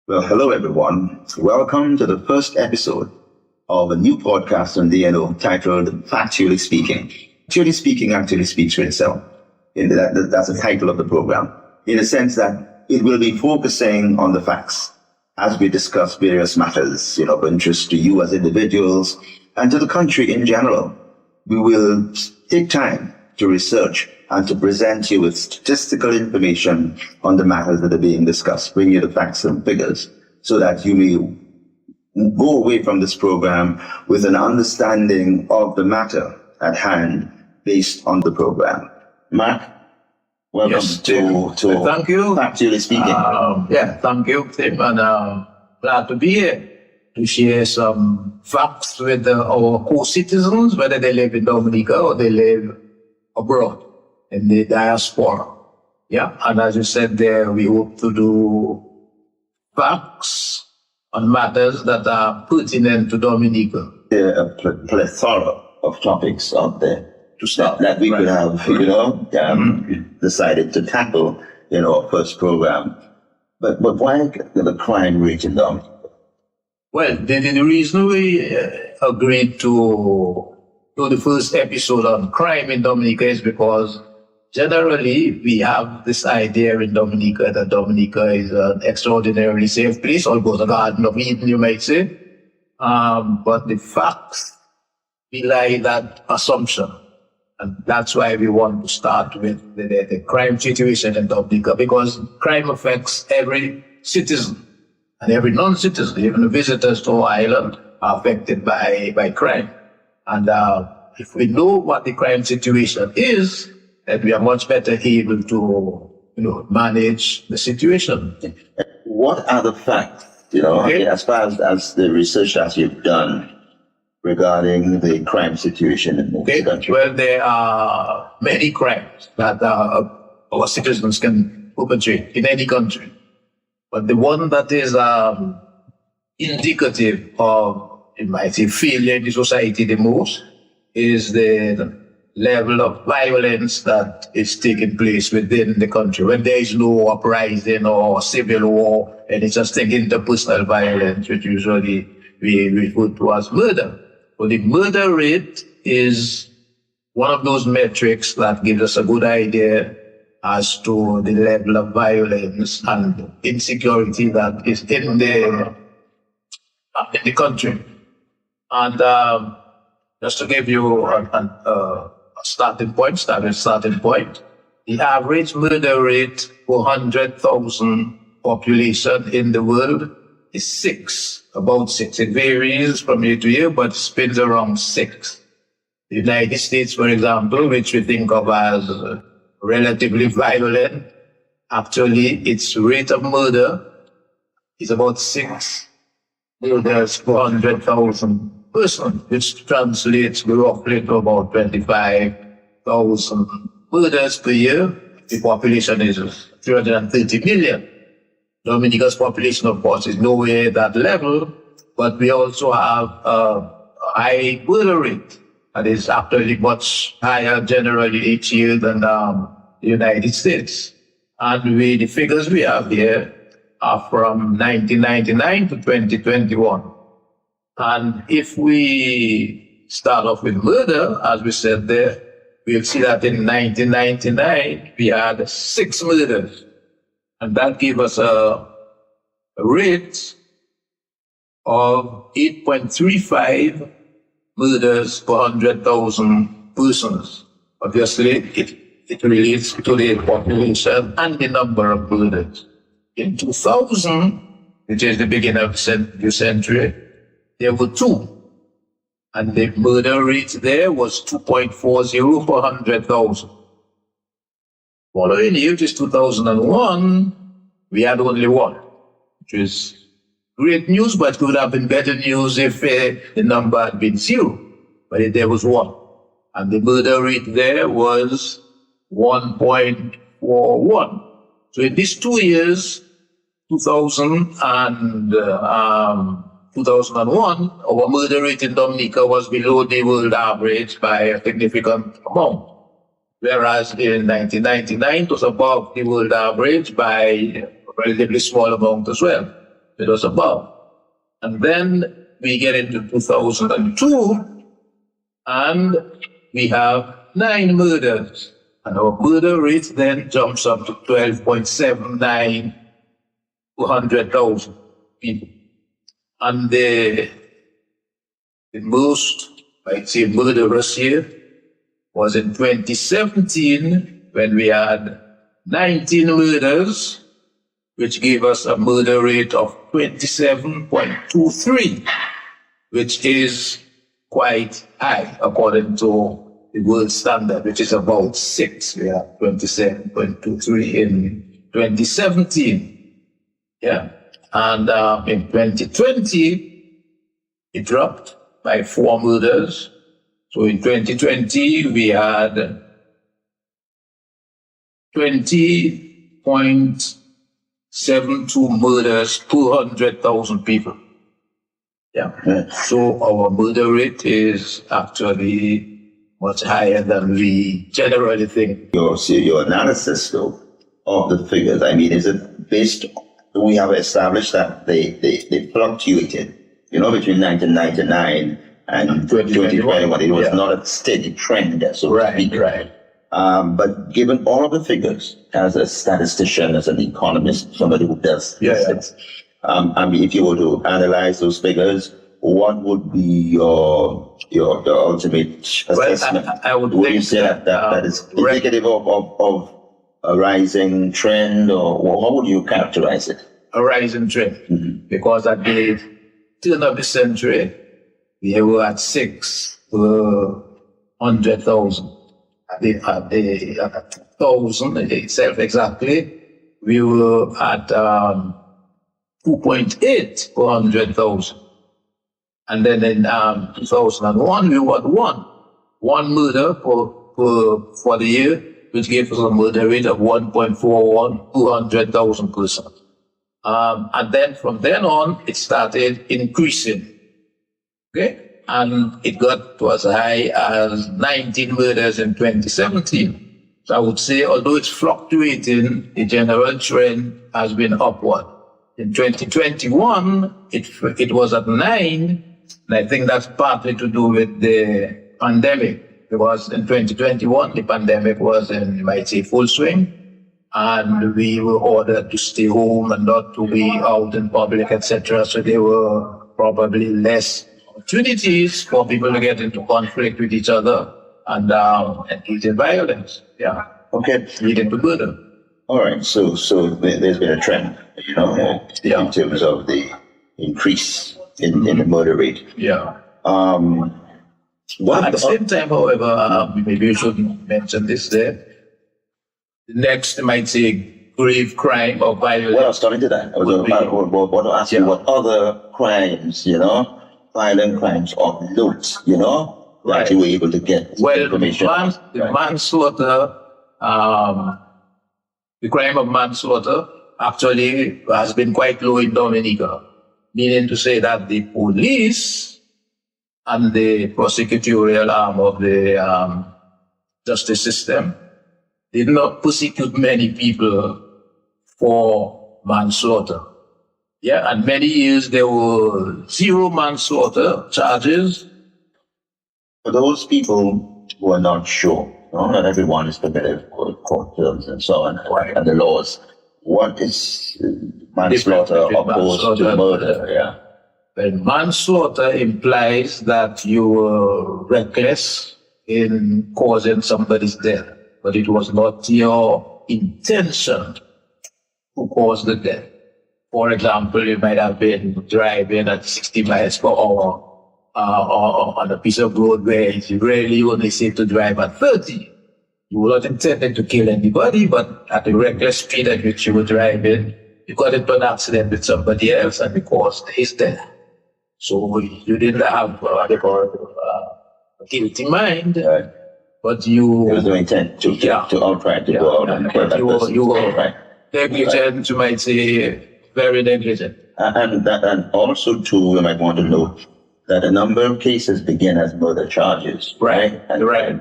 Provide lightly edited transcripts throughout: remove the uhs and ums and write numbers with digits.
Well, hello everyone. Welcome to the first episode of a new podcast on DNO titled Factually Speaking. Factually Speaking actually speaks for itself. That's the title of the program, in the sense that it will be focusing on the facts as we discuss various matters, of interest to you as individuals and to the country in general. We will take time to research and to present you with statistical information on the matters that are being discussed, bring you the facts and figures, so that you may go away from this program with an understanding of the matter at hand based on the program. Mark, welcome to thank you. Factually Speaking. Thank you, Tim, and glad to be here to share some facts with our co-citizens, whether they live in Dominica or they live abroad in the diaspora. Yeah, and as you said there, we hope to do facts on matters that are pertinent to Dominica. There are a plethora of topics out there To start. that we could have, decided to tackle in our first program. But why the crime rate in Dominica? Well, the reason we agreed to do the first episode on crime in Dominica is because generally we have this idea in Dominica that Dominica is an extraordinarily safe place, almost a Garden of Eden, you might say. But the facts belie that assumption. And that's why we want to start with the crime situation in Dominica, because crime affects every citizen and every non-citizen, even the visitors to our island are affected by crime. And if we know what the crime situation is, then we are much better able to, manage the situation. What are the facts, as far as the research that you've done regarding the crime situation in this country? Well, there are many crimes that our citizens can perpetrate in any country. But the one that is indicative of, you might say, failure in the society the most is the level of violence that is taking place within the country. When there is no uprising or civil war, and it's just interpersonal violence, which usually we refer to as murder. So the murder rate is one of those metrics that gives us a good idea as to the level of violence and insecurity that is in the country. And just to give you a starting point, the average murder rate per 100,000 population in the world is about 6. It varies from year to year, but spins around 6. The United States, for example, which we think of as relatively violent, actually its rate of murder is about 6 murders per 100,000 persons, which translates roughly to about 25,000 murders per year. The population is 330 million. Dominica's population, of course, is nowhere at that level, but we also have a high murder rate that is actually much higher generally each year than the United States. And the figures we have here are from 1999 to 2021. And if we start off with murder, as we said there, we'll see that in 1999, we had 6 murders. And that gave us a rate of 8.35 murders per 100,000 persons. Obviously, it relates to the population and the number of murders. In 2000, which is the beginning of the new century, there were 2. And the murder rate there was 2.40 per 100,000. Following year, which is 2001, we had only 1, which is great news, but could have been better news if the number had been 0. But there was 1. And the murder rate there was 1.41. So in these 2 years, 2000 and 2001, our murder rate in Dominica was below the world average by a significant amount. Whereas in 1999, it was above the world average by a relatively small amount as well. it was above. And then we get into 2002, and we have 9 murders. And our murder rate then jumps up to 12.79 per 100,000 people. And the most, I'd say, murderous year was in 2017, when we had 19 murders, which gave us a murder rate of 27.23, which is quite high according to the world standard, which is about 6. We have 27.23 in 2017. Yeah. And in 2020, it dropped by 4 murders. So in 2020, we had 20.72 murders per 100,000 people. Yeah. So our murder rate is actually much higher than we generally think. Your analysis, though, of the figures, I mean, is it based, we have established that they fluctuated, between 1999 and 2021. It was not a steady trend, so to speak. Right. But given all of the figures, as a statistician, as an economist, somebody who does statistics, I mean, if you were to analyze those figures, what would be the ultimate assessment? I would you say that is indicative of a rising trend, or how would you characterize it? A rising trend, because at the turn of the century, we were at 6 per 100,000. At the 2000 itself exactly, we were at 2.8 per 100,000. And then in 2001, we were at 1 murder for the year, which gave us a murder rate of 1.41 per 100,000 persons. And then from then on, it started increasing. Okay? And it got to as high as 19 murders in 2017. So I would say, although it's fluctuating, the general trend has been upward. In 2021, it was at 9, and I think that's partly to do with the pandemic, because in 2021, the pandemic was in, you might say, full swing, and we were ordered to stay home and not to be out in public, etc. So there were probably less opportunities for people to get into conflict with each other and engage in violence. Yeah. Okay. Leading to murder. All right. So there's been a trend, in terms of the increase in the murder rate. Yeah. At the same time, however, maybe you should mention this there. The next, you might say, grave crime or violence. Well, I was coming to that. I was about to ask you what other crimes, violent crimes of note, that you were able to get information. The manslaughter, the crime of manslaughter actually has been quite low in Dominica, meaning to say that the police and the prosecutorial arm of the justice system did not prosecute many people for manslaughter. Yeah, and many years there were 0 manslaughter charges. For those people who are not sure, not everyone is familiar with court terms and so on, and the laws. What is manslaughter opposed to murder? Yeah. Well, manslaughter implies that you were reckless in causing somebody's death, but it was not your intention to cause the death. For example, you might have been driving at 60 miles per hour on a piece of road where it's really only safe to drive at 30. You were not intending to kill anybody, but at the reckless speed at which you were driving, you got into an accident with somebody else and it caused his death. So you didn't have a guilty mind, but you... There was no intent to outright to go out and kill that person. You were negligent, you might say, very negligent. And also, too, we might want to note that a number of cases begin as murder charges, Right, and right,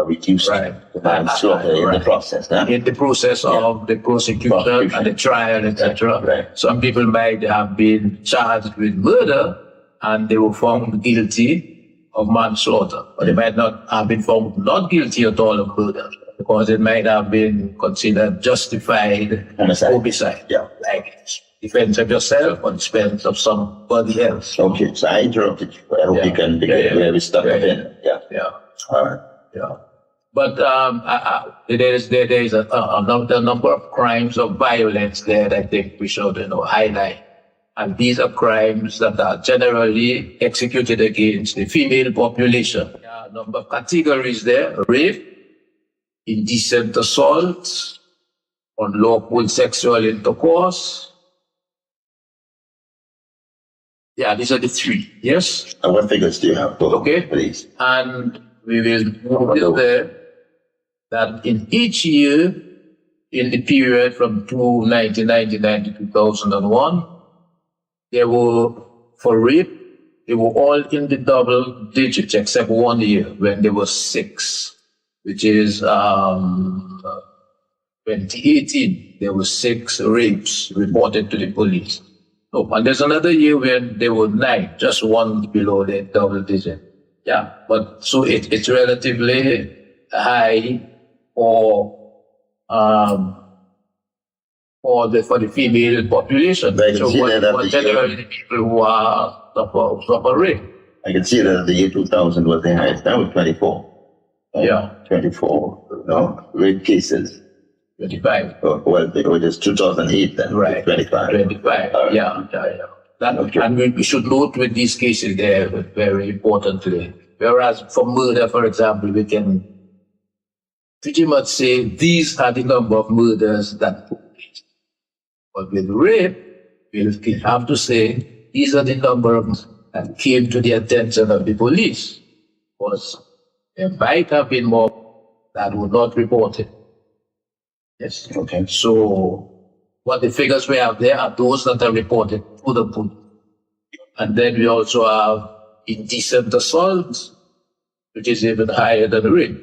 reduced to manslaughter in the process. Huh? In the process of the prosecution and the trial, etc. Right. Some people might have been charged with murder and they were found guilty of manslaughter, or they might not have been found not guilty at all of murder because it might have been considered justified homicide. Yeah. Like defense of yourself or defense of somebody else. Okay, so I interrupted you. I hope you can begin where we stuck up in. Yeah. All right. Yeah. But there is a number of crimes of violence there that I think we should highlight. And these are crimes that are generally executed against the female population. There are a number of categories there: rape, indecent assault, unlawful sexual intercourse. Yeah, these are the three. Yes? And what figures do you have? Okay. Please. And we will note there that in each year, in the period from 1999 to 2001, there were, for rape, they were all in the double digits, except 1 year when there were 6, which is 2018. There were 6 rapes reported to the police. Oh, and there's another year when there were 9, just 1 below the double digit. Yeah, but so it's relatively high for the female population. Right, So what generally the people who are suffer rape. I can see that the year 2000 was the highest. That was 24. 24, rape cases. 25. Well, it was 2008 then. Right. 25. 25. Yeah. Okay. And we should note with these cases there very importantly. Whereas for murder, for example, we can pretty much say these are the number of murders that took place. But with rape, we'll have to say these are the number of that came to the attention of the police. Because there might have been more that were not reported. Yes. Okay. So what the figures we have there are those that are reported to the police. And then we also have indecent assault, which is even higher than rape.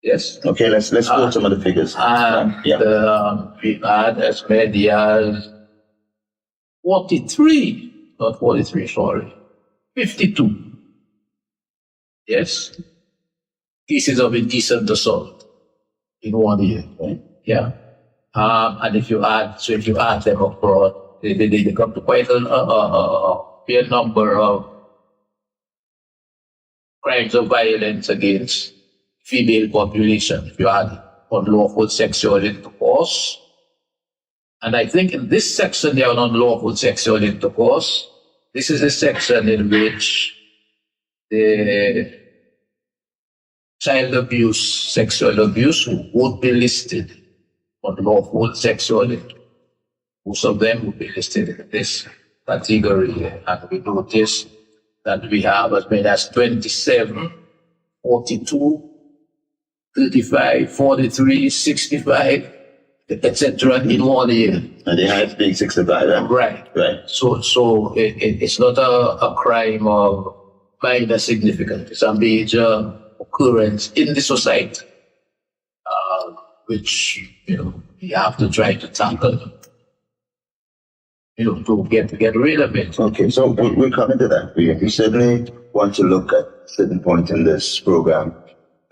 Yes. Okay, let's quote some of the figures. We've had as many as 43, not 43, sorry, 52. Yes. Cases of indecent assault in 1 year. Right? Yeah. And if you add them abroad, they come to quite a fair number of crimes of violence against female population. If you add unlawful sexual intercourse, and I think in this section there on unlawful sexual intercourse, this is a section in which the child abuse, sexual abuse would be listed. Unlawful sexual intercourse. Most of them would be listed in this category, and we notice that we have as many as 27, 42, 35, 43, 65, etc. in 1 year. And the highest being 65. Right. So it's not a crime of minor significance. It's a major occurrence in the society, which we have to try to tackle. To get rid of it. Okay, so we'll come into that. We certainly want to look at certain points in this program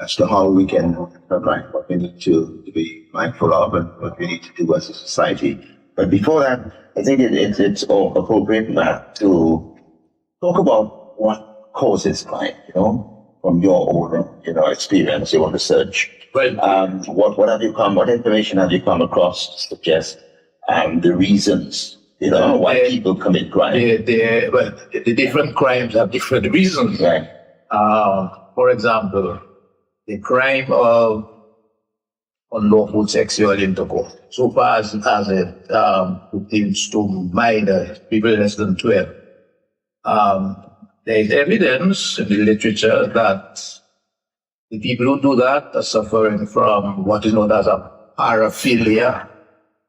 as to how we can mind what we need to be mindful of and what we need to do as a society. But before that, I think it's appropriate now to talk about what causes crime, from your own experience, your research. Well, what information have you come across to suggest the reasons why people commit crime? The different crimes have different reasons. Right. For example, the crime of unlawful sexual intercourse. So far as it pertains to minors, people less than 12. There is evidence in the literature that the people who do that are suffering from what is known as a paraphilia,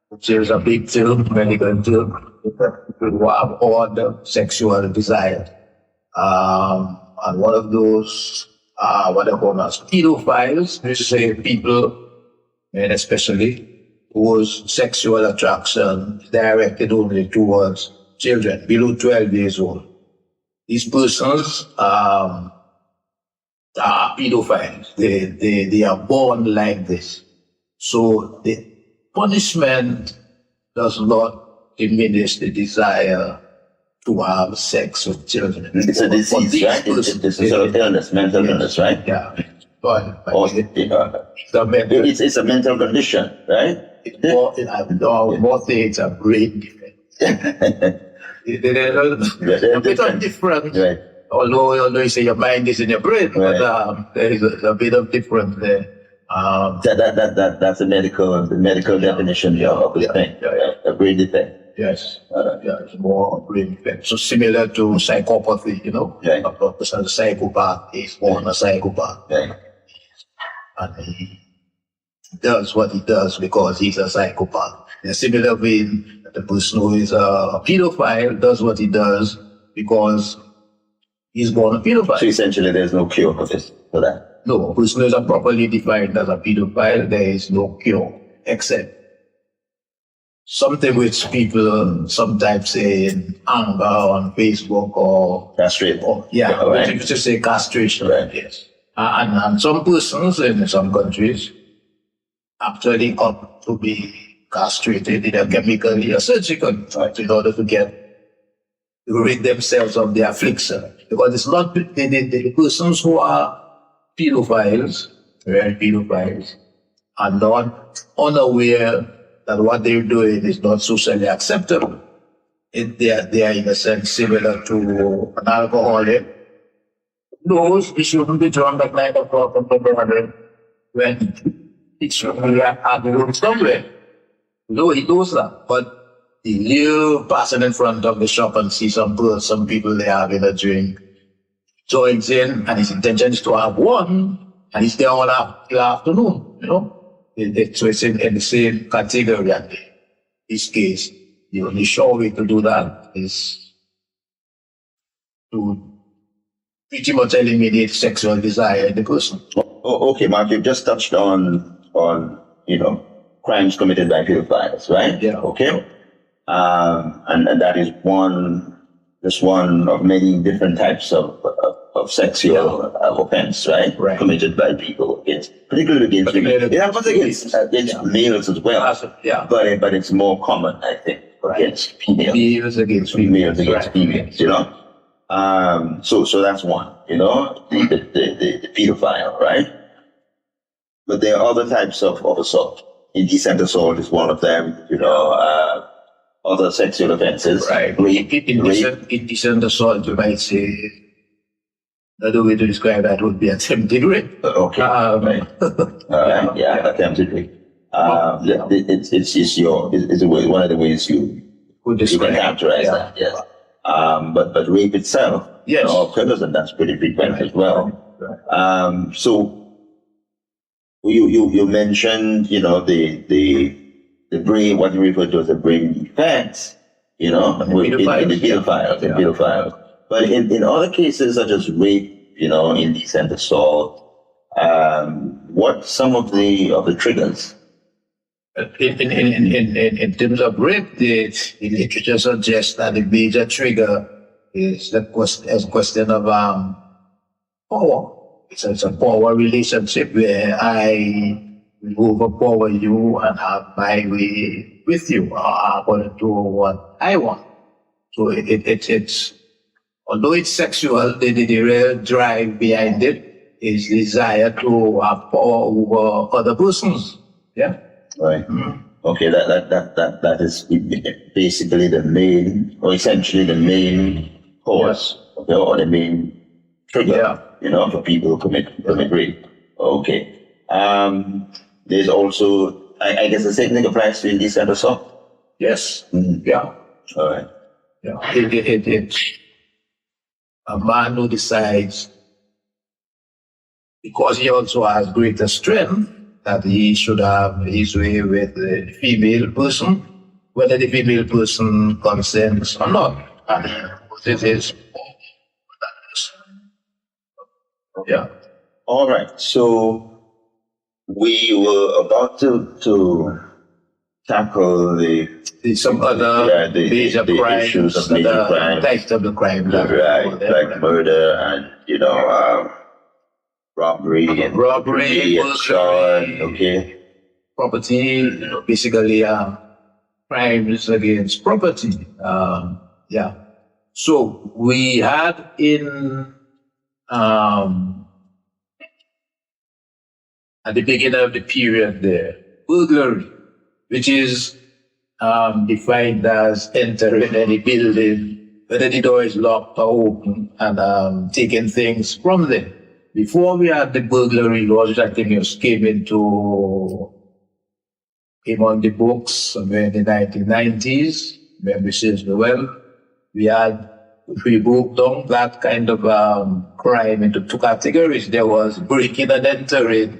which is a big term, medical term, people who have all the sexual desire. And one of those are what they call as pedophiles, which say people, and especially whose sexual attraction is directed only towards children below 12 years old. These persons are pedophiles. They are born like this. So the punishment does not diminish the desire to have sex with children. It's a disease, right? It's a sort of illness, mental illness, right? Yeah. But it's a mental condition, right? More say it's a brain defect. They're a bit of different. Right. Although you say your mind is in your brain, Right. but there is a bit of difference there. That's the medical definition of the thing. A brain defect. Yes. It's more brain defect. So similar to psychopathy, Right. A person, a psychopath is born a psychopath. Right. And he does what he does because he's a psychopath. In a similar vein, the person who is a pedophile does what he does because he's born a pedophile. So essentially, there's no cure for that. No, a person who is properly defined as a pedophile, there is no cure except something which people sometimes say in anger on Facebook or Castrate. right. Which is say castration. Right. Yes. And some persons in some countries actually opt to be castrated either chemically or surgically in order to rid themselves of the affliction. Because it's not the persons who are pedophiles, very pedophiles, are not unaware that what they're doing is not socially acceptable. They are in a sense similar to an alcoholic. Knows he shouldn't be drunk at 9 o'clock in the morning when it should be at the room somewhere. No, he knows that. But you passing in front of the shop and see some people there having a drink, joins in, and his intention is to have one, and he's there all afternoon, So it's in the same category. And in this case, the only sure way to do that is to pretty much eliminate sexual desire in the person. Oh, okay, Mark, you've just touched on crimes committed by pedophiles, right? Yeah. Okay. And that is just one of many different types of sexual offense, right? Right. Committed by people particularly against women. It happens against males as well. Yeah. But it's more common, I think, against females. Males against Females females. against females, So that's one, the pedophile, right? But there are other types of assault. Indecent assault is one of them, other sexual offenses. Right. Indecent assault, you might say. Another way to describe that would be attempted rape. Okay. Right. Attempted rape. It's one of the ways you can characterize that. Yes. But rape itself, prison, that's pretty frequent as well. Right. So you mentioned, the brain, what you refer to as the brain defects, in the pedophiles. But in other cases such as rape, indecent assault, what some of the triggers? In terms of rape, the literature suggests that the major trigger is a question of power. It's a power relationship where I will overpower you and have my way with you according to what I want. So it's although it's sexual, the real drive behind it is desire to have power over other persons. Yeah. Right. Mm-hmm. Okay, that is basically the main, or essentially the main cause, or the main trigger, for people who commit rape. Okay. There's also, I guess the same thing applies to indecent assault. Yes. Mm-hmm. Yeah. All right. Yeah. It's a man who decides, because he also has greater strength, that he should have his way with the female person, whether the female person consents or not. And it is Yeah. All right. So we were about to tackle Some other major the crimes issues of that major are crimes, types of the crime. right? Like murder and robbery and Robbery, extortion. burglary, Okay. property, basically crimes against property. Yeah. So we had in at the beginning of the period there, burglary, which is defined as entering any building, whether the door is locked or open, and taking things from them. Before we had the burglary laws, which I think came on the books somewhere in the 1990s, memory serves me well. We had, we broke down that kind of crime into two categories. There was breaking and entering,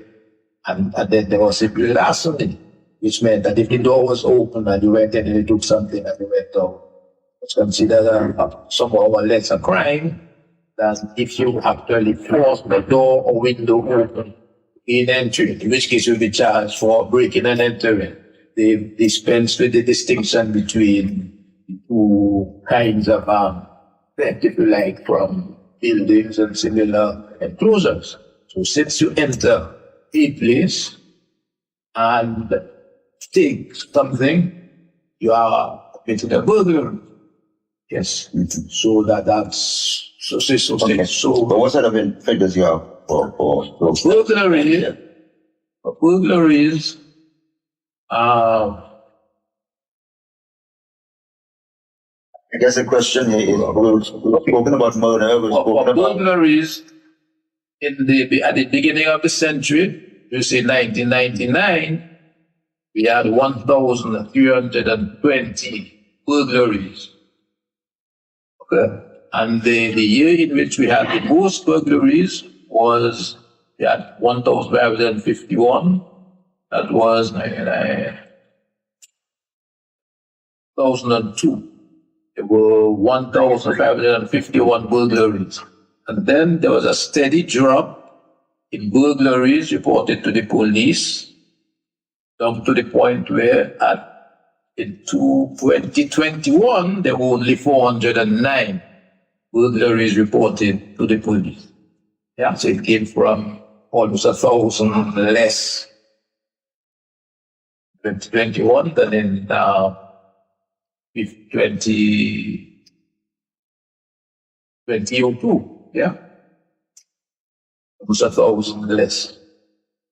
and then there was simply larceny, which meant that if the door was open and you went in and you took something and you went out, it's considered somehow a lesser crime than if you actually forced the door or window open in entering, in which case you'll be charged for breaking and entering. They dispense with the distinction between the two kinds of theft, if you like, from buildings and similar enclosures. So since you enter a place and take something, you are committing a burglary. Yes. Mm-hmm. So that's Okay. so But what sort of figures you have for burglary? Yeah. Burglaries. I guess the question here is we've spoken about murder, we've spoken about Burglaries at the beginning of the century, you see 1999, we had 1,320 burglaries. Okay. And the year in which we had the most burglaries was, we had 1,551. That was 2002. There were 1,551 burglaries. And then there was a steady drop in burglaries reported to the police, down to the point where in 2021, there were only 409 burglaries reported to the police. Yeah, so it came from almost 1,000 less 2021 than in 2002. Yeah, almost 1,000 less.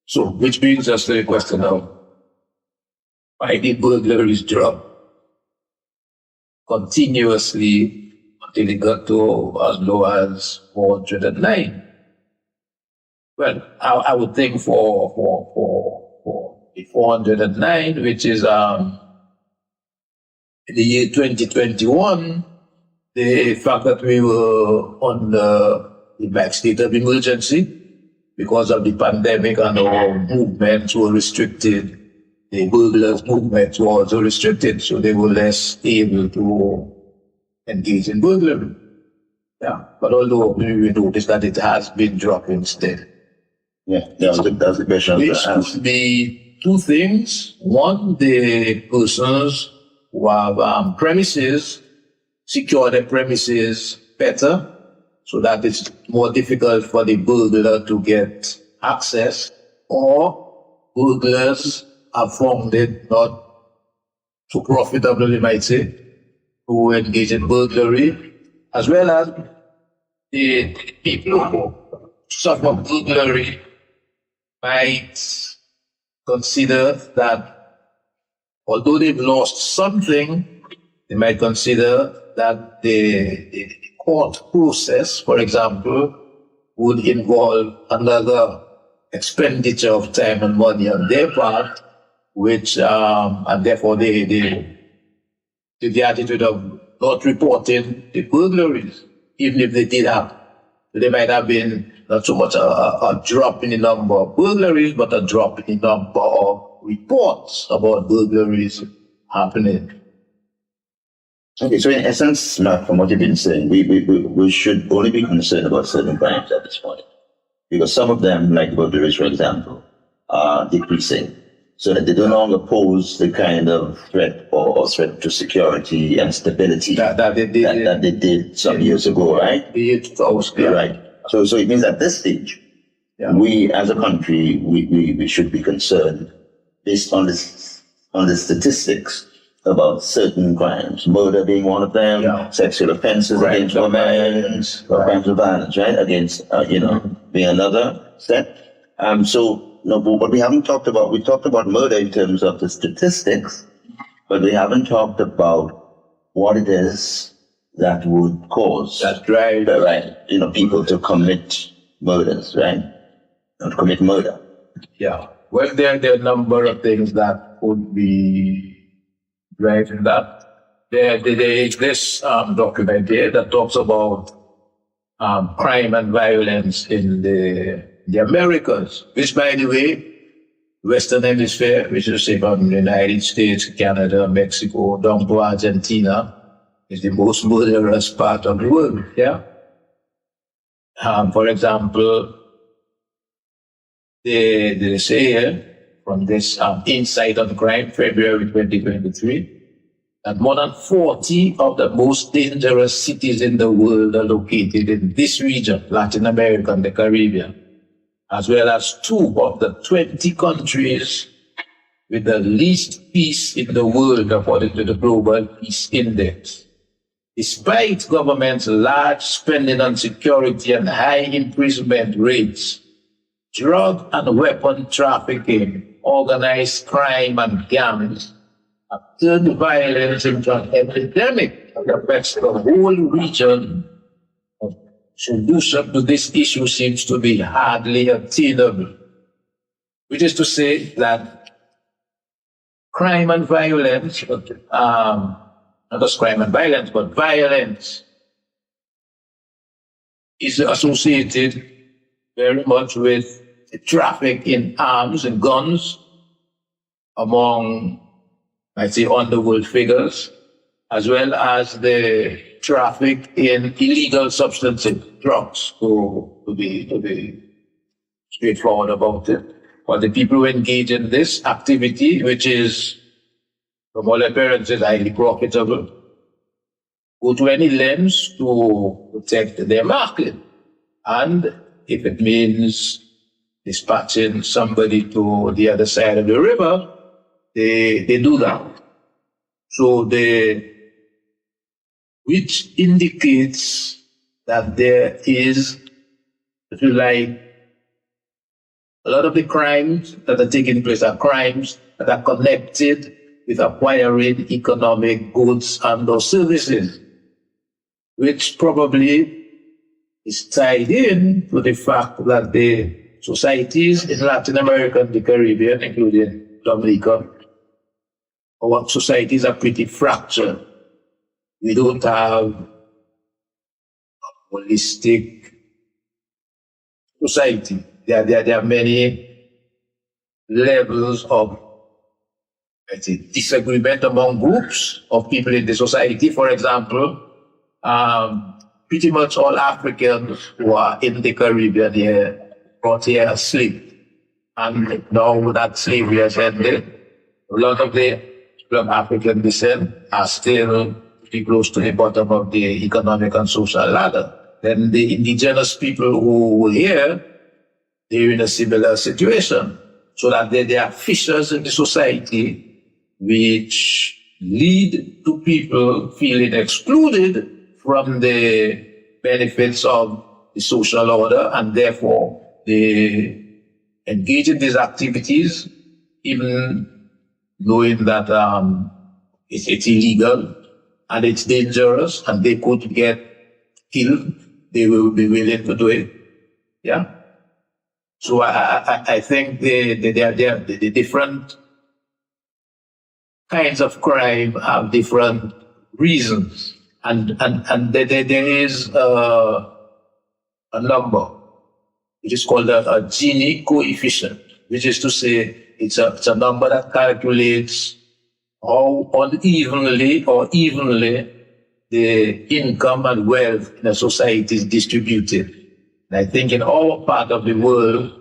So, which brings us to the question now: why did burglaries drop continuously until it got to as low as 409? Well, I would think for the 409, which is in the year 2021, the fact that we were on the back state of emergency because of the pandemic and our movements were restricted. The burglars' movements were also restricted, so they were less able to engage in burglary. Yeah, but although we noticed that it has been dropping still. Yeah, that's the question. Which could be two things. One, the persons who have premises secure their premises better, so that it's more difficult for the burglar to get access, or burglars have found it not too profitable, you might say, to engage in burglary, as well as the people who suffer burglary might consider that although they've lost something, they might consider that the court process, for example, would involve another expenditure of time and money on their part, which, and therefore the attitude of not reporting the burglaries, even if they did happen. So there might have been not so much a drop in the number of burglaries, but a drop in the number of reports about burglaries happening. Okay, so in essence, Mark, from what you've been saying, we should only be concerned about certain crimes at this point. because some of them, like burglaries, for example, are decreasing, so that they no longer pose the kind of threat or threat to security and stability that they did some years ago, right? The year 2000, yeah. Right. So it means at this stage, Yeah. we as a country, we should be concerned based on the statistics about certain crimes, murder being one of them, Yeah. sexual offenses Crimes against of women, violence. or crimes of violence, right? Against, being another step. But we haven't talked about, we talked about murder in terms of the statistics, but we haven't talked about what it is that would cause, That drive. right, people to commit murders, right? To commit murder. Yeah. Well, there are a number of things that would be driving that. There is this document here that talks about crime and violence in the Americas, which, by the way, Western Hemisphere, which is say from the United States, Canada, Mexico, down to Argentina, is the most murderous part of the world. Yeah. For example, they say here from this Insight on Crime, February 2023, that more than 40 of the most dangerous cities in the world are located in this region, Latin America and the Caribbean, as well as 2 of the 20 countries with the least peace in the world according to the Global Peace Index. Despite government's large spending on security and high imprisonment rates, drug and weapon trafficking, organized crime and gangs have turned violence into an epidemic that affects the whole region. A solution to this issue seems to be hardly attainable, which is to say that crime and violence, not just crime and violence, but violence is associated very much with the traffic in arms and guns among, I'd say, underworld figures, as well as the traffic in illegal substances, drugs, to be straightforward about it. But the people who engage in this activity, which is, from all appearances, highly profitable, go to any lengths to protect their market. And if it means dispatching somebody to the other side of the river, they do that. So which indicates that there is, if you like, a lot of the crimes that are taking place are crimes that are connected with acquiring economic goods and or services, which probably is tied in to the fact that the societies in Latin America and the Caribbean, including Dominica, our societies are pretty fractured. We don't have a holistic society. There are many levels of, let's say, disagreement among groups of people in the society. For example, pretty much all Africans who are in the Caribbean here brought here as slaves. And now that slavery has ended, a lot of the people of African descent are still pretty close to the bottom of the economic and social ladder. Then the indigenous people who were here, they're in a similar situation. So that there are fissures in the society which lead to people feeling excluded from the benefits of the social order, and therefore they engage in these activities even knowing that it's illegal and it's dangerous and they could get killed. They will be willing to do it. Yeah. So I think the different kinds of crime have different reasons, and there is a number which is called a Gini coefficient, which is to say it's a number that calculates how unevenly or evenly the income and wealth in a society is distributed. And I think in our part of the world,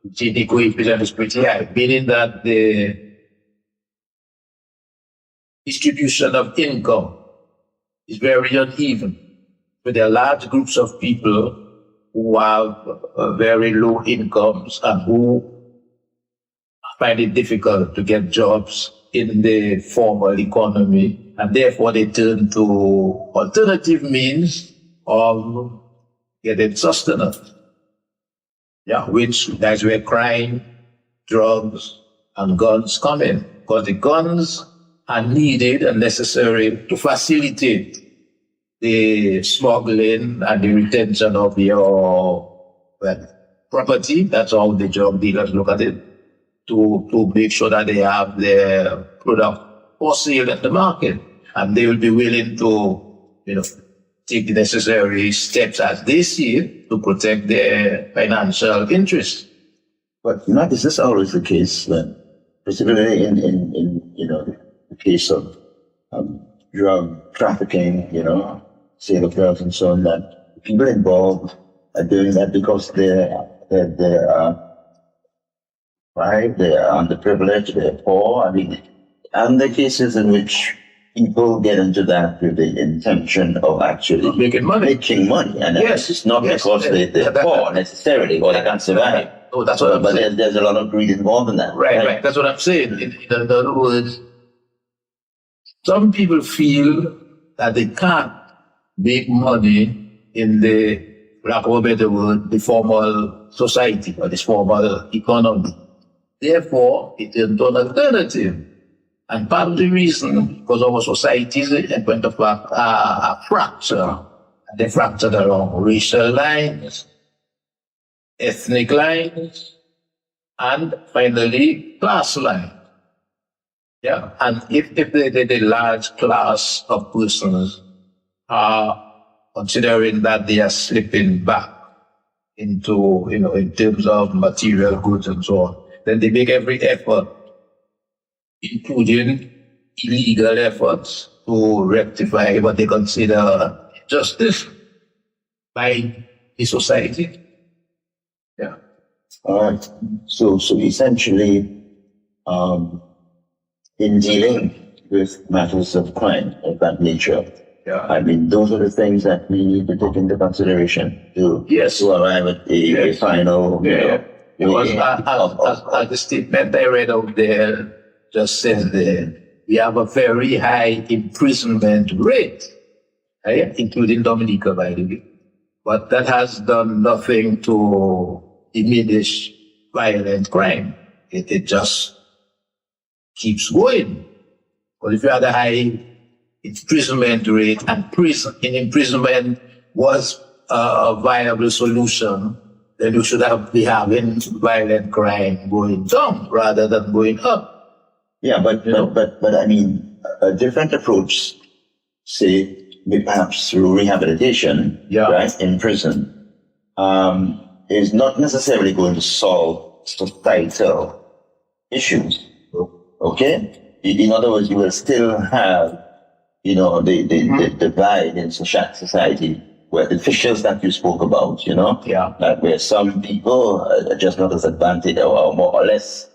Gini coefficient is pretty high, meaning that the distribution of income is very uneven. But there are large groups of people who have very low incomes and who find it difficult to get jobs in the formal economy, and therefore they turn to alternative means of getting sustenance. Yeah, that's where crime, drugs, and guns come in, because the guns are needed and necessary to facilitate the smuggling and the retention of your property. That's how the drug dealers look at it, to make sure that they have their product for sale in the market, and they will be willing to, take the necessary steps as they see it to protect their financial interests. But is this always the case then? Particularly in the case of drug trafficking, sale of drugs and so on, that people involved are doing that because they're underprivileged, they're poor. And the cases in which people get into that with the intention of actually making money. And yes, it's not because they're poor necessarily, or they can't survive. Oh, that's what I'm saying. But there's a lot of greed involved in that. Right. That's what I'm saying. In other words, some people feel that they can't make money in the, lack of a better word, the formal society or this formal economy. Therefore, it is an alternative. And part of the reason, because our societies, in point of fact, are fractured. And they're fractured along racial lines, ethnic lines, and finally, class lines. Yeah. And if the large class of persons are considering that they are slipping back into, in terms of material goods and so on, then they make every effort, including illegal efforts, to rectify what they consider justice by the society. Yeah. All right. So essentially, in dealing with matters of crime of that nature, those are the things that we need to take into consideration to arrive at a final. Because as the statement I read out there just says there, we have a very high imprisonment rate, including Dominica, by the way. But that has done nothing to diminish violent crime. It just keeps going. But if you had a high imprisonment rate and imprisonment was a viable solution, then you should be having violent crime going down rather than going up. Yeah, but a different approach, say, perhaps through rehabilitation, right, in prison, is not necessarily going to solve societal issues. Okay? In other words, you will still have, the divide in society, where the fissures that you spoke about, like where some people are just not as advantaged or more or less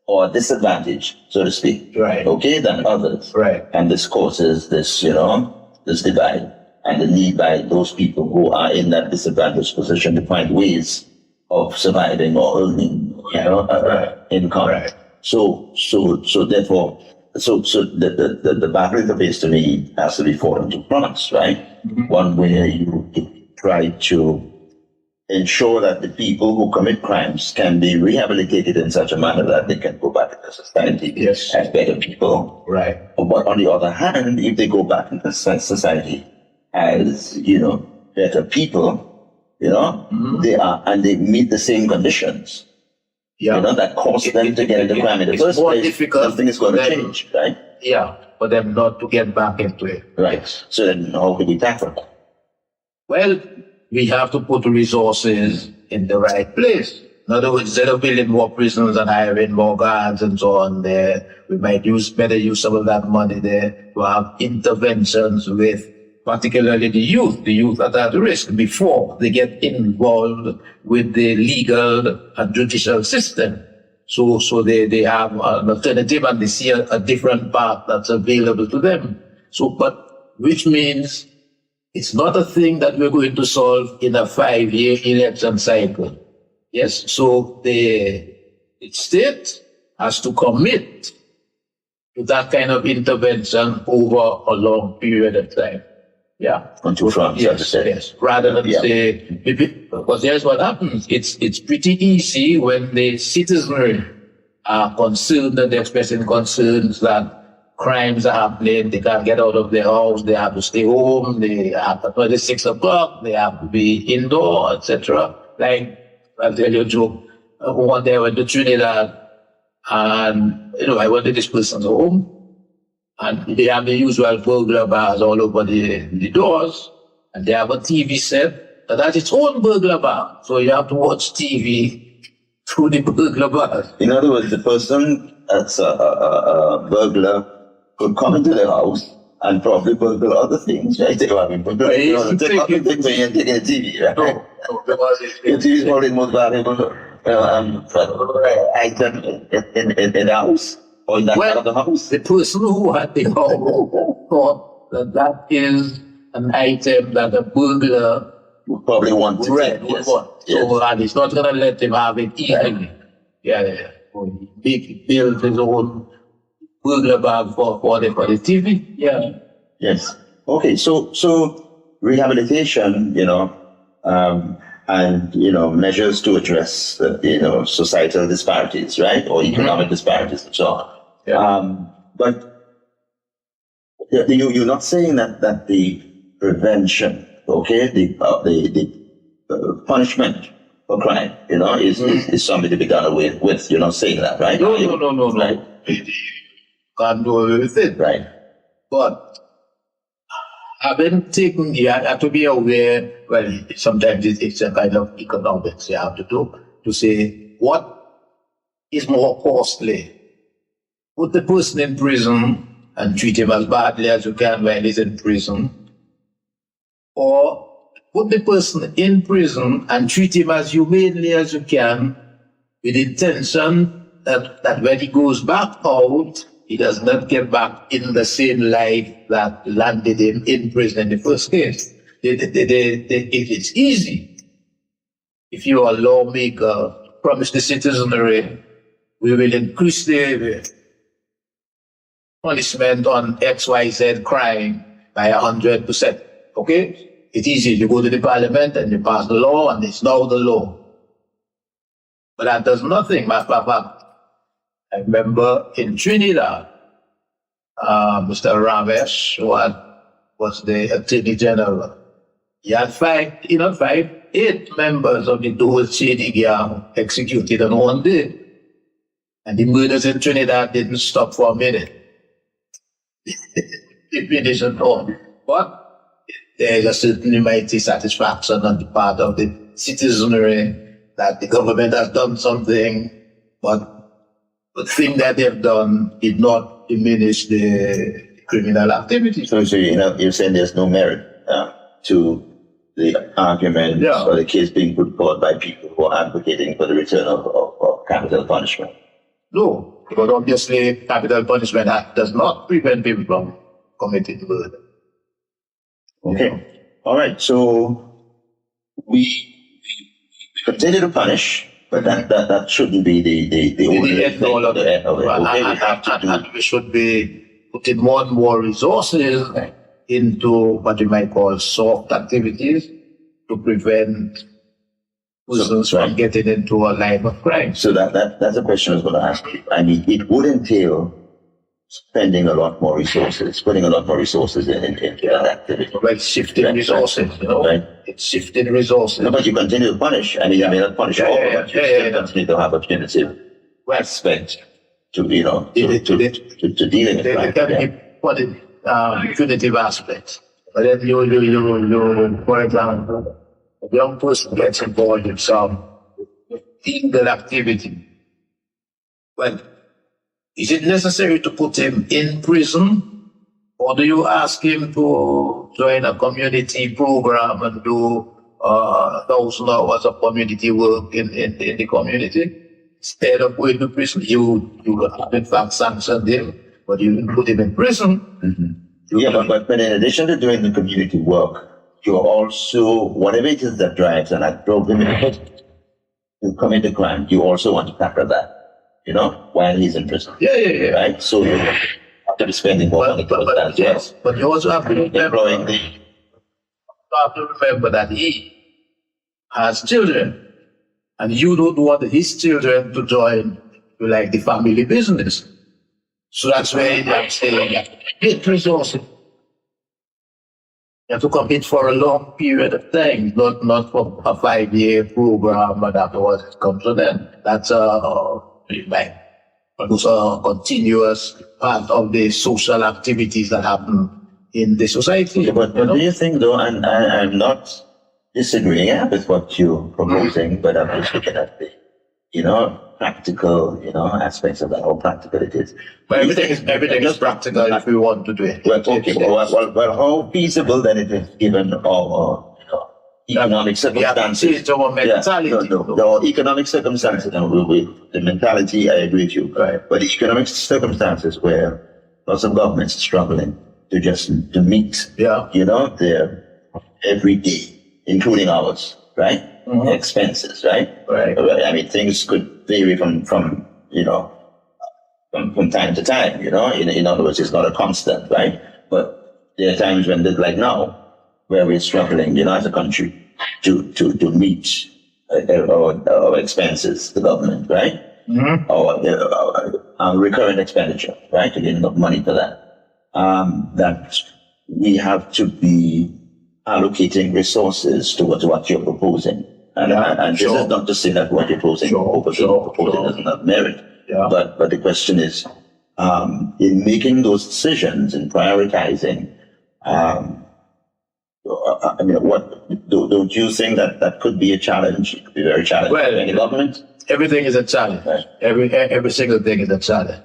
or disadvantaged, so to speak, than others. Right. And this causes this, this divide and the need by those people who are in that disadvantaged position to find ways of surviving or earning, income. Right. So therefore, the battle interface to me has to be fought into fronts, right? Mm-hmm. One where you try to ensure that the people who commit crimes can be rehabilitated in such a manner that they can go back into society as better people. Right. But on the other hand, if they go back into society as, better people, they are, and they meet the same conditions, that cause them to get into crime in the first place, something is going to change, right? Yeah, for them not to get back into it. Right. So then how can we tackle that? Well, we have to put resources in the right place. In other words, instead of building more prisons and hiring more guards and so on there, we might better use some of that money there to have interventions with particularly the youth that are at risk before they get involved with the legal and judicial system. So they have an alternative and they see a different path that's available to them. So, but which means it's not a thing that we're going to solve in a 5-year election cycle. Yes, so the state has to commit to that kind of intervention over a long period of time. Yeah. On two fronts, yes. Rather than say, because here's what happens. It's pretty easy when the citizenry are concerned and they're expressing concerns that crimes are happening, they can't get out of their house, they have to stay home, they have to 26 o'clock, they have to be indoor, etc. Like, I'll tell you a joke. One day I went to Trinidad and, I went to this person's home and they have the usual burglar bars all over the doors and they have a TV set that has its own burglar bar. So you have to watch TV through the burglar bars. In other words, the person that's a burglar could come into the house and probably burgle other things, right? Take other things when you're taking a TV, right? No, because the TV is probably the most valuable item in the house, or in that part of the house. The person who had the home thought that is an item that a burglar would probably want to would want. Yes. So, and he's not going to let him have it easily. Yeah. So he built his own burglar bag for the TV. Yeah. Yes. Okay. So rehabilitation, and measures to address societal disparities, right, or economic disparities and so on. Yeah. But you're not saying that the prevention, okay, the punishment for crime, is something to be done away with. You're not saying that, right? No. Right. Can't do away with it. Right. But you have to be aware, well, sometimes it's a kind of economics you have to do, to say what is more costly. Put the person in prison and treat him as badly as you can while he's in prison, or put the person in prison and treat him as humanely as you can with the intention that when he goes back out, he does not get back in the same life that landed him in prison in the first case. It's easy. If you are a lawmaker, promise the citizenry, we will increase the punishment on XYZ crime by 100%. Okay? It's easy. You go to the parliament and you pass the law and it's now the law. But that does nothing. I remember in Trinidad, Mr. Ramesh, who was the Attorney General, he had 8 members of the Dole Shady gang executed on one day. And the murders in Trinidad didn't stop for a minute. It finished at all. But there is a certain mighty satisfaction on the part of the citizenry that the government has done something, but the thing that they've done did not diminish the criminal activity. So you're saying there's no merit to the argument or the case being put forward by people who are advocating for the return of capital punishment? No, because obviously capital punishment does not prevent people from committing murder. Okay. All right. So we continue to punish, but that shouldn't be the only end all of it. And we should be putting more and more resources into what you might call soft activities to prevent persons from getting into a life of crime. So that's a question I was going to ask you. I mean, it would entail spending a lot more resources, putting a lot more resources in that activity. Well, shifting resources, right? It's shifting resources. No, but you continue to punish. I mean, you may not punish all, but you still continue to have a punitive aspect to, to deal with it. Punitive aspects. But then you, for example, a young person gets involved in some illegal activity. Well, is it necessary to put him in prison, or do you ask him to join a community program and do 1,000 hours of community work in the community. Instead of going to prison, you have in fact sanctioned him, but you put him in prison. Mm-hmm. Yeah, but in addition to doing the community work, you're also, whatever it is that drives and that drove him to commit the crime, you also want to tackle that, while he's in prison. Yeah. Right? So you have to be spending more money towards that as well. Yes, but you also have to remember that he has children, and you don't want his children to join the family business. So that's where I'm saying that get resources. You have to commit for a long period of time, not for a 5-year program and afterwards it comes to them. That's a continuous part of the social activities that happen in the society. But do you think, though, and I'm not disagreeing with what you're proposing, but I'm just looking at the, practical, aspects of that, how practical it is. But everything is practical if we want to do it. Well, okay. Well, how feasible then it is given our economic circumstances? Our mentality. The economic circumstances, the mentality, I agree with you. Right. But the economic circumstances where lots of governments are struggling to meet, their everyday, including ours, right? Mm-hmm. Expenses, right? Right. I mean, things could vary from time to time, In other words, it's not a constant, right? But there are times when, like now, where we're struggling, as a country, to meet our expenses, the government, right? Mm-hmm. Our recurrent expenditure, right? To get enough money for that. That we have to be allocating resources to what you're proposing. And this is not to say that what you're proposing doesn't have merit. Yeah. But the question is, in making those decisions and prioritizing, don't you think that could be a challenge? It could be very challenging for any government? Everything is a challenge. Right. Every single thing is a challenge.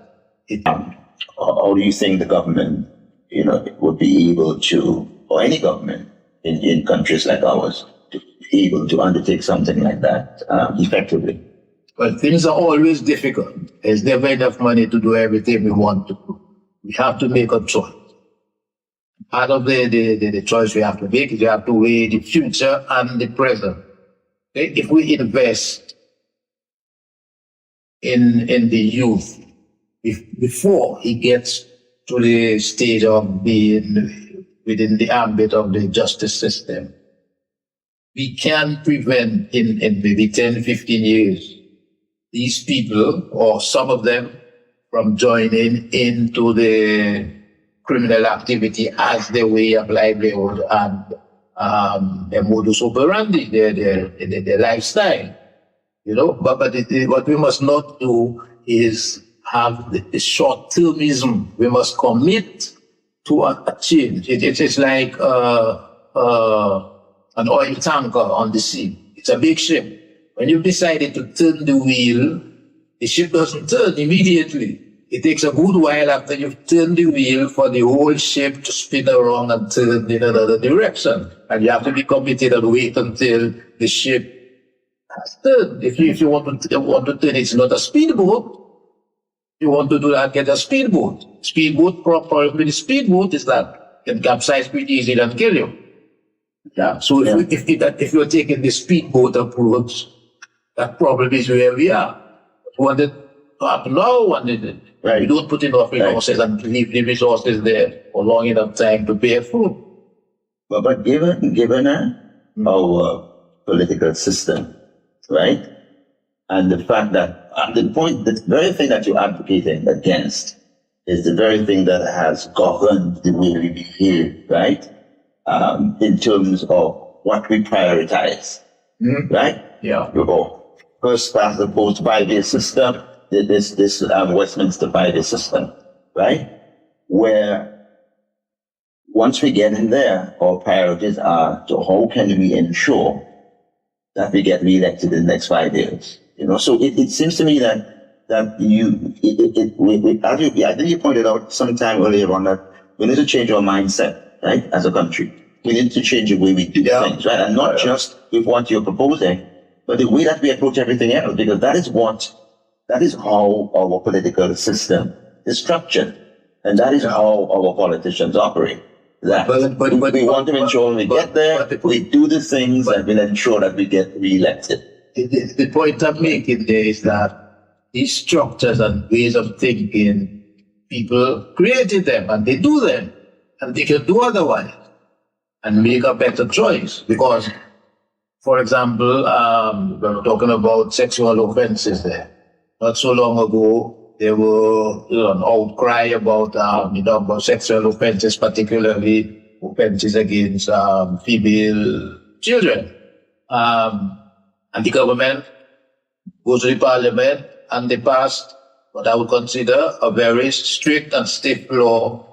How do you think the government, would be able to, or any government in countries like ours, to be able to undertake something like that effectively? Well, things are always difficult. There's never enough money to do everything we want to do. We have to make a choice. Part of the choice we have to make is we have to weigh the future and the present. Okay? If we invest in the youth before he gets to the stage of being within the ambit of the justice system, we can prevent in maybe 10, 15 years these people, or some of them, from joining into the criminal activity as their way of livelihood and their modus operandi, their lifestyle. But what we must not do is have the short-termism. We must commit to a change. It's like an oil tanker on the sea. It's a big ship. When you've decided to turn the wheel, the ship doesn't turn immediately. It takes a good while after you've turned the wheel for the whole ship to spin around and turn in another direction. And you have to be committed and wait until the ship has turned. If you want to turn, it's not a speedboat. You want to do that, get a speedboat. Problem with the speedboat is that it can capsize pretty easily and kill you. Yeah. So if you're taking the speedboat approach, that probably is where we are. We want it to happen now, and we don't put enough resources and leave the resources there for long enough time to bear fruit. But given our political system, right, and the fact that the very thing that you're advocating against is the very thing that has governed the way we behave, right? In terms of what we prioritize, right? Yeah. First past the post 5-year system, this Westminster 5-year system, right? Where once we get in there, our priorities are to how can we ensure that we get re-elected in the next 5 years? So it seems to me that I think you pointed out sometime earlier on that we need to change our mindset. right, as a country. We need to change the way we do things, right? And not just with what you're proposing, but the way that we approach everything else, because that is how our political system is structured. And that is how our politicians operate. That we want to ensure when we get there, we do the things that will ensure that we get re-elected. The point I'm making there is that these structures and ways of thinking, people created them and they do them, and they can do otherwise and make a better choice. Because, for example, we're talking about sexual offenses there. Not so long ago, there were an outcry about about sexual offenses, particularly offenses against female children. And the government goes to the parliament and they passed what I would consider a very strict and stiff law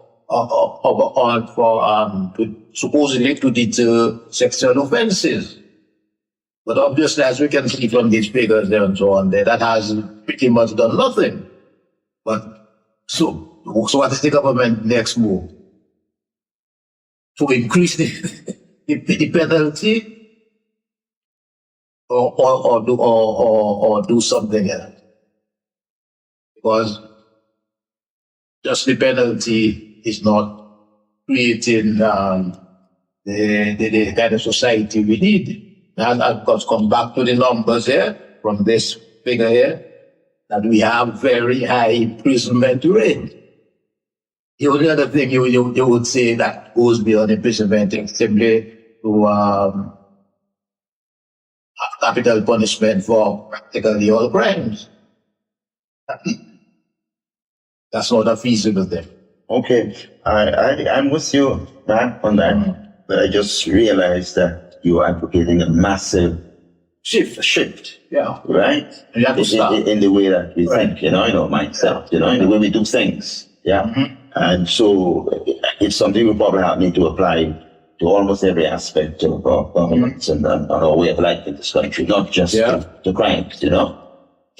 supposedly to deter sexual offenses. But obviously, as we can see from these figures there and so on there, that has pretty much done nothing. But so what is the government next move? To increase the penalty or do something else? Because just the penalty is not creating the kind of society we need. And of course, come back to the numbers here from this figure here, that we have very high imprisonment rate. The only other thing you would say that goes beyond imprisonment is simply to capital punishment for practically all crimes. That's not a feasible thing. Okay, I'm with you, Matt, on that, but I just realized that you are advocating a massive shift, Yeah. right? You have to start. In the way that we think, mindset, in the way we do things, yeah. Mm-hmm. And so it's something we probably need to apply to almost every aspect of governance and our way of life in this country, not just to crimes,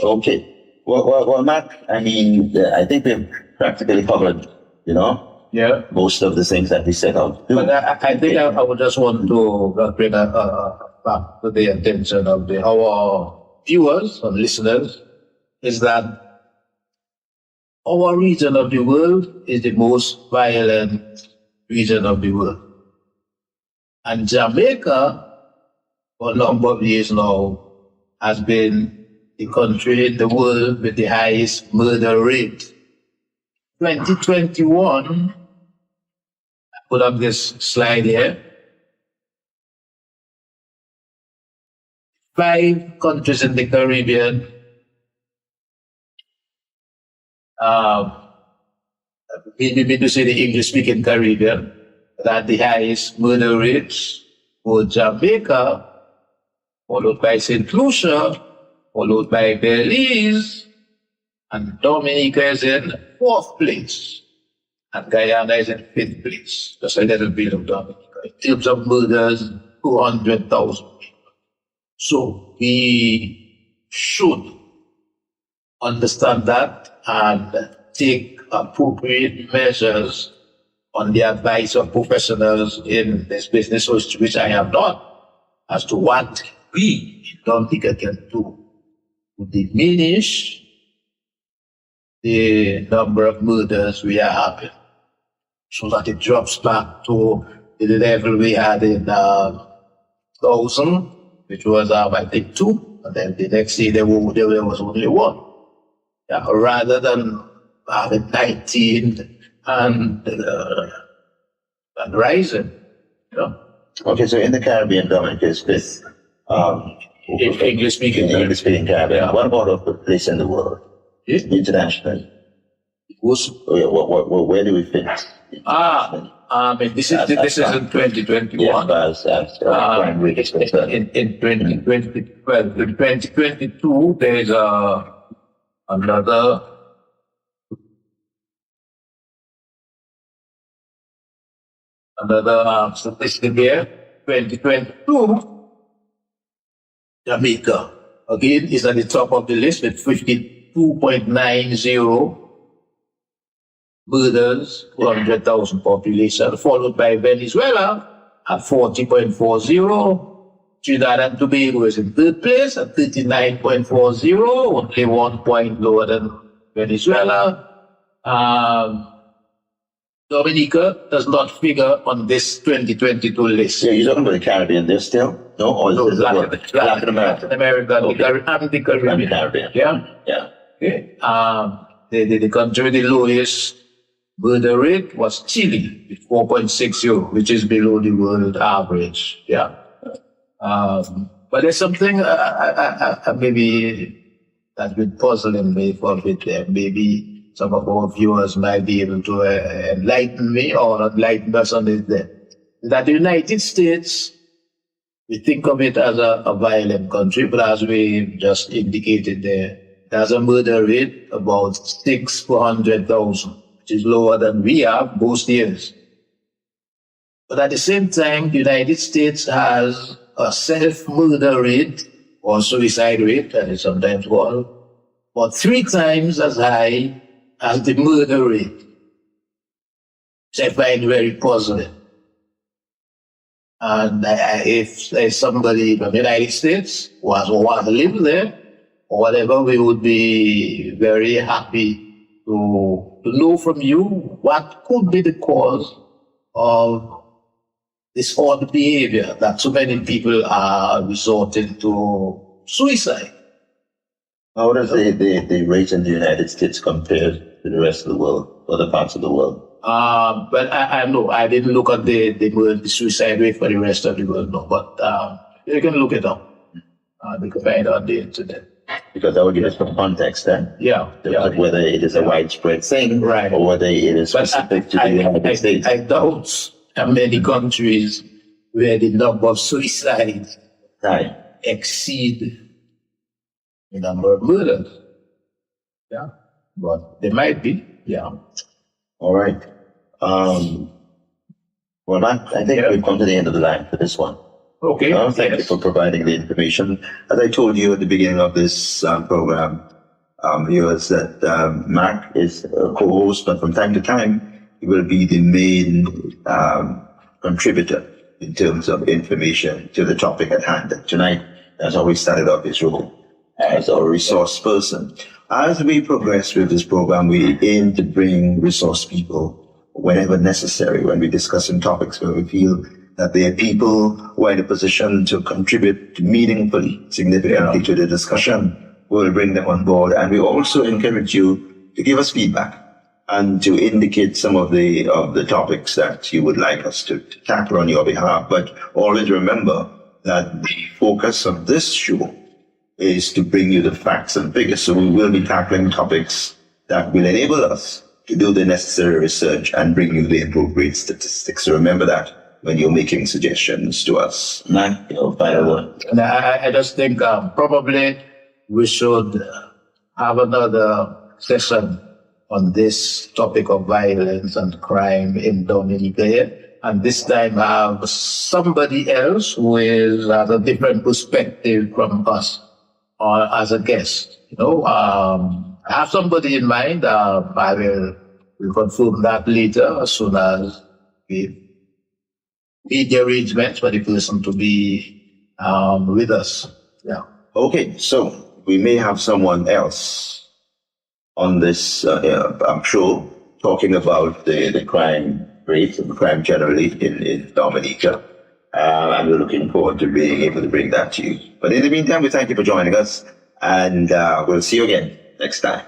Okay. Well, Matt, I mean, I think we've practically covered, most of the things that we set out to do. But I think I would just want to bring back to the attention of our viewers and listeners is that our region of the world is the most violent region of the world. And Jamaica, for a number of years now, has been the country in the world with the highest murder rate. 2021, I put up this slide here. 5 countries in the Caribbean, maybe to say the English-speaking Caribbean, that the highest murder rates for Jamaica, followed by St. Lucia, followed by Belize, and Dominica is in 4th place, and Guyana is in 5th place. Just a little bit of Dominica. In terms of murders, 200,000 people. So we should understand that and take appropriate measures on the advice of professionals in this business, which I have done, as to what we in Dominica can do to diminish the number of murders we are having, so that it drops back to the level we had in 2000, which was I think 2, and then the next year there was only 1. Yeah, rather than having 19 and rising. Okay, so in the Caribbean, Dominica is 5th. English-speaking Caribbean. What about a place in the world? Internationally? Where do we fit? This is in 2021. Yes, in 2022, there's another statistic here. 2022, Jamaica again is at the top of the list with 52.90 murders, 100,000 population, followed by Venezuela at 40.40. Trinidad and Tobago is in third place at 39.40, only 1 point lower than Venezuela. Dominica does not figure on this 2022 list. Yeah, you're talking about the Caribbean there still? No? Or No, is it Latin America? Latin America, Okay. and the Caribbean. And the Caribbean. Yeah. Yeah. Okay. The country with the lowest murder rate was Chile with 4.60, which is below the world average. Yeah. But there's something maybe that's been puzzling me for a bit there. Maybe some of our viewers might be able to enlighten me or enlighten us on it there. That the United States, we think of it as a violent country, but as we just indicated there, there's a murder rate about 6 per 100,000, which is lower than we have most years. But at the same time, the United States has a self-murder rate, or suicide rate, that is sometimes called, about 3 times as high as the murder rate, which I find very puzzling. And if there's somebody from the United States who want to live there, or whatever, we would be very happy to know from you what could be the cause of this odd behavior that so many people are resorting to suicide. How does the rate in the United States compare to the rest of the world, other parts of the world? But I know I didn't look at the suicide rate for the rest of the world, no. But you can look it up. You can find it on the internet. Because that would give us some context then. Yeah. Like whether it is a widespread thing, Right. or whether it is specific to the United States. I doubt many countries where the number of suicides Right. exceed the number of murders. Yeah. But they might be. Yeah. All right. Well, Matt, I think we've come to the end of the line for this one. Okay. Thank you for providing the information. As I told you at the beginning of this program, viewers, that Mark is a co-host, but from time to time, he will be the main contributor in terms of information to the topic at hand. Tonight, that's how we started off his role as a resource person. As we progress with this program, we aim to bring resource people whenever necessary when we discuss some topics where we feel that there are people who are in a position to contribute meaningfully, significantly to the discussion. We'll bring them on board. And we also encourage you to give us feedback and to indicate some of the topics that you would like us to tackle on your behalf. But always remember that the focus of this show is to bring you the facts and figures. So we will be tackling topics that will enable us to do the necessary research and bring you the appropriate statistics. So remember that when you're making suggestions to us. Man, final word. And I just think probably we should have another session on this topic of violence and crime in Dominica here. And this time have somebody else who has a different perspective from us or as a guest. I have somebody in mind. I will confirm that later as soon as we made the arrangements for the person to be with us. Yeah. Okay, so we may have someone else on this show talking about the crime rate and crime generally in Dominica. And we're looking forward to being able to bring that to you. But in the meantime, we thank you for joining us, and we'll see you again next time.